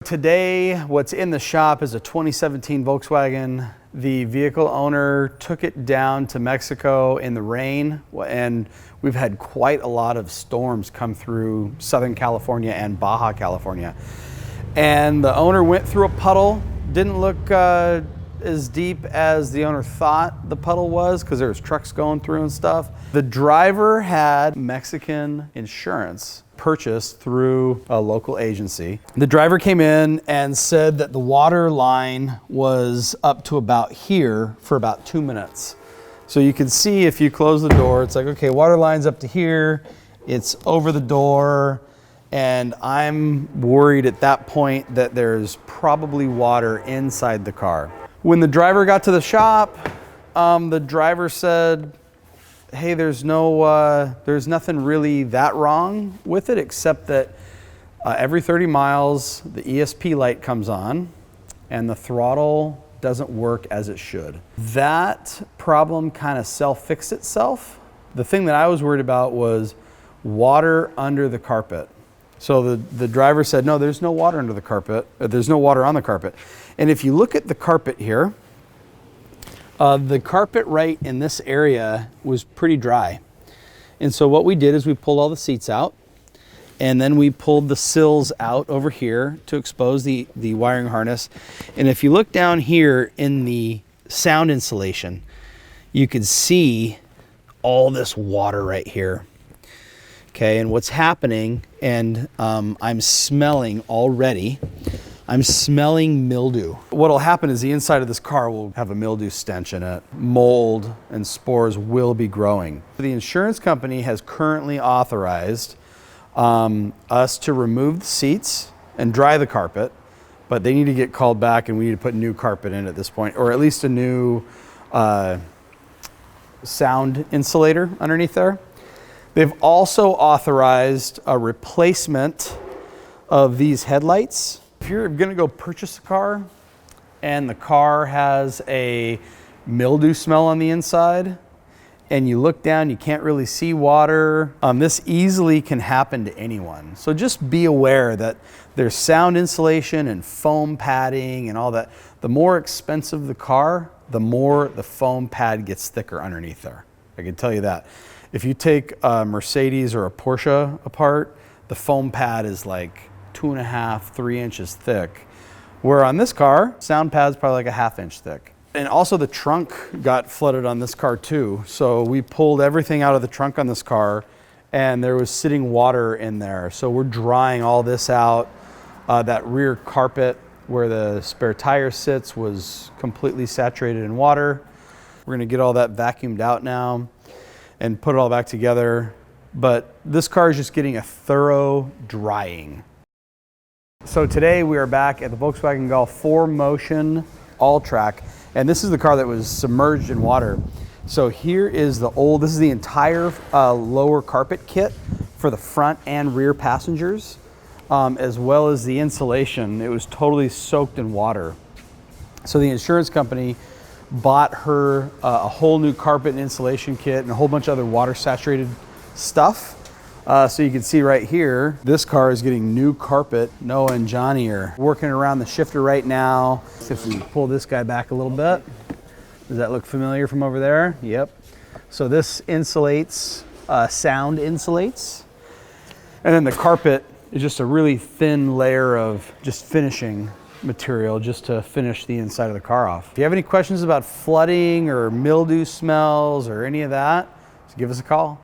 Today, what's in the shop is a 2017 Volkswagen. The vehicle owner took it down to Mexico in the rain, and we've had quite a lot of storms come through Southern California and Baja California. And the owner went through a puddle. Didn't look as deep as the owner thought the puddle was because there was trucks going through and stuff. The driver had Mexican insurance purchased through a local agency. The driver came in and said that the water line was up to about here for about 2 minutes. So you can see if you close the door, it's like, okay, water line's up to here, it's over the door, and I'm worried at that point that there's probably water inside the car. When the driver got to the shop, the driver said, hey, there's nothing really that wrong with it except that every 30 miles, the ESP light comes on and the throttle doesn't work as it should. That problem kind of self-fixed itself. The thing that I was worried about was water under the carpet. So the driver said, no, there's no water under the carpet. There's no water on the carpet. And if you look at the carpet here, the carpet right in this area was pretty dry. And so what we did is we pulled all the seats out, and then we pulled the sills out over here to expose the wiring harness. And if you look down here in the sound insulation, you can see all this water right here. Okay, and what's happening, and I'm smelling already, I'm smelling mildew. What'll happen is the inside of this car will have a mildew stench in it. Mold and spores will be growing. The insurance company has currently authorized us to remove the seats and dry the carpet, but they need to get called back and we need to put new carpet in at this point, or at least a new sound insulator underneath there. They've also authorized a replacement of these headlights. If you're gonna go purchase a car and the car has a mildew smell on the inside and you look down, you can't really see water, this easily can happen to anyone. So just be aware that there's sound insulation and foam padding and all that. The more expensive the car, the more the foam pad gets thicker underneath there. I can tell you that. If you take a Mercedes or a Porsche apart, the foam pad is like 2.5, 3 inches thick. Where on this car, sound pad's probably like a 1/2 inch thick. And also the trunk got flooded on this car too. So we pulled everything out of the trunk on this car and there was sitting water in there. So we're drying all this out. That rear carpet where the spare tire sits was completely saturated in water. We're gonna get all that vacuumed out now and put it all back together. But this car is just getting a thorough drying. So today we are back at the Volkswagen Golf 4Motion All-Track, and this is the car that was submerged in water. So here is this is the entire lower carpet kit for the front and rear passengers, as well as the insulation. It was totally soaked in water. So the insurance company bought her a whole new carpet and insulation kit and a whole bunch of other water saturated stuff. So you can see right here, this car is getting new carpet. Noah and Johnny are working around the shifter right now. So if we pull this guy back a little bit, does that look familiar from over there? Yep. So this insulates, sound insulates. And then the carpet is just a really thin layer of just finishing material just to finish the inside of the car off. If you have any questions about flooding or mildew smells or any of that, just give us a call.